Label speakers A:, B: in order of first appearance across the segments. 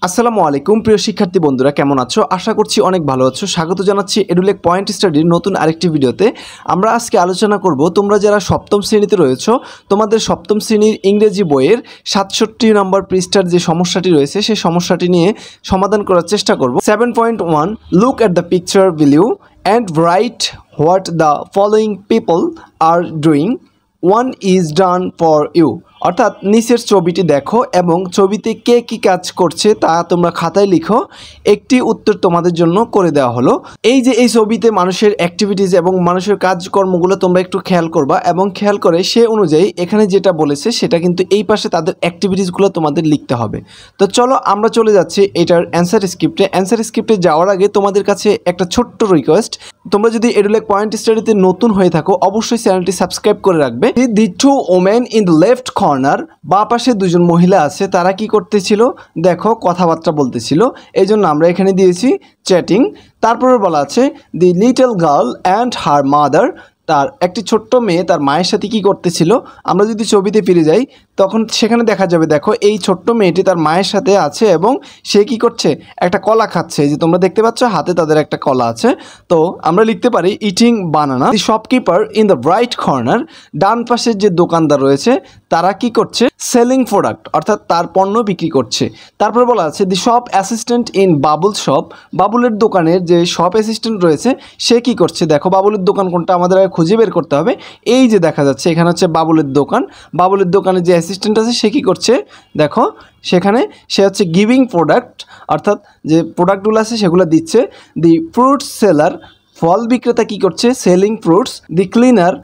A: আসসালামু আলাইকুম প্রিয় শিক্ষার্থী বন্ধুরা, কেমন আছো? আশা করছি অনেক ভালো আছো। স্বাগত জানাচ্ছি এডুলেক পয়েন্ট স্টাডির নতুন আরেকটি ভিডিওতে। আমরা আজকে আলোচনা করব তোমরা যারা সপ্তম শ্রেণীতে রয়েছো, তোমাদের সপ্তম শ্রেণীর ইংরেজি বইয়ের 67 নম্বর পৃষ্ঠার যে সমস্যাটি রয়েছে সেই সমস্যাটি নিয়ে সমাধান করার চেষ্টা করব। 7.1 look at the picture below and write what the following people are doing, one is done for you. অর্থাৎ নিচের ছবিটি দেখো এবং ছবিতে কে কী কাজ করছে তা তোমরা খাতায় লিখো। একটি উত্তর তোমাদের জন্য করে দেওয়া হলো। এই যে এই ছবিতে মানুষের অ্যাক্টিভিটিস এবং মানুষের কাজকর্মগুলো তোমরা একটু খেয়াল করবা এবং খেয়াল করে সে অনুযায়ী এখানে যেটা বলেছে সেটা কিন্তু এই পাশে তাদের অ্যাক্টিভিটিসগুলো তোমাদের লিখতে হবে। তো চলো আমরা চলে যাচ্ছি এটার অ্যান্সার স্ক্রিপ্টে। অ্যান্সার স্ক্রিপ্টে যাওয়ার আগে তোমাদের কাছে একটা ছোট্ট রিকোয়েস্ট, তোমরা যদি এডুলেক পয়েন্ট স্টাডিতে নতুন হয়ে থাকো অবশ্যই চ্যানেলটি সাবস্ক্রাইব করে রাখবে। The two women in the left corner, বা পাশে দুজন মহিলা আছে, তারা কি করতেছিল দেখো, কথাবার্তা বলতেছিল, এই জন্য আমরা এখানে দিয়েছি চ্যাটিং। তারপরে বলা আছে the little girl and her mother, তার একটি ছোট্ট মেয়ে তার মায়ের সাথে কি করতেছিল। আমরা যদি ছবিতে ফিরে যাই তখন সেখানে দেখা যাবে, দেখো এই ছোট্ট মেয়েটি তার মায়ের সাথে আছে এবং সে কি করছে, একটা কলা খাচ্ছে। এই যে তোমরা দেখতে পাচ্ছ হাতে তাদের একটা কলা আছে। তো আমরা লিখতে পারি eating banana. The shopkeeper in the right corner, ডান পাশের যে দোকানদার রয়েছে তারা কি করছে, সেলিং প্রোডাক্ট, অর্থাৎ তার পণ্য বিক্রি করছে। তারপরে বলা আছে the shop assistant in Babul shop, বাবুলের দোকানের যে শপ অ্যাসিস্ট্যান্ট রয়েছে সে কি করছে, দেখো বাবুলের দোকান কোনটা আমাদের খুঁজে বের করতে হবে। এই যে দেখা যাচ্ছে এখানে হচ্ছে বাবুলের দোকান, বাবুলের দোকানে যে অ্যাসিস্ট্যান্ট আছে সে কী করছে দেখো, সেখানে সে হচ্ছে গিভিং প্রোডাক্ট, অর্থাৎ যে প্রোডাক্টগুলো আছে সেগুলো দিচ্ছে। দি ফ্রুটস সেলার, ফল বিক্রেতা কি করছে, সেলিং ফ্রুটস। দি ক্লিনার,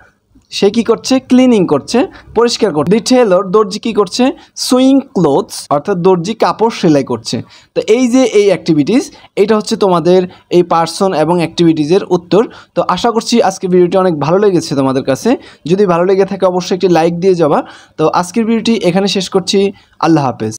A: সে কী করছে, ক্লিনিং করছে, পরিষ্কার করছে। দি টেলর, দর্জি কী করছে, সুইং ক্লোথস, অর্থাৎ দর্জি কাপড় সেলাই করছে। তো এই যে এই অ্যাক্টিভিটিস, এটা হচ্ছে তোমাদের এই পার্সন এবং অ্যাক্টিভিটিসের উত্তর। তো আশা করছি আজকের ভিডিওটি অনেক ভালো লেগেছে তোমাদের কাছে। যদি ভালো লেগে থাকে অবশ্যই একটি লাইক দিয়ে যাবা। তো আজকের ভিডিওটি এখানে শেষ করছি। আল্লাহ হাফেজ।